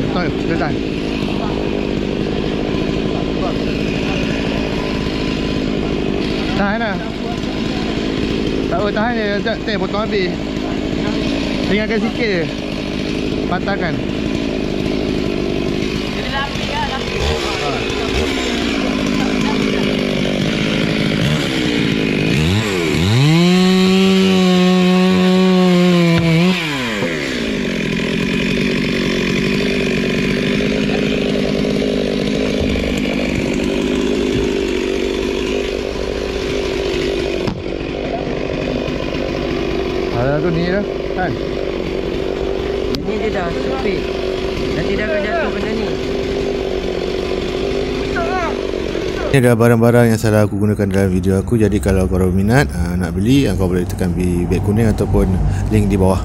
tahan. Tahan lah. Tak apa, tahan je. Sekejap, potong habis. Tinggalkan sikit je. Patahkan. Jadi lapik lah, lapik. Ada tu ni dah kan. Ini dia dah sepit. Nanti dah akan jatuh benda ni. Ini adalah barang-barang yang selalu aku gunakan dalam video aku. Jadi kalau korang minat nak beli, kau boleh tekan beg kuning ataupun link di bawah.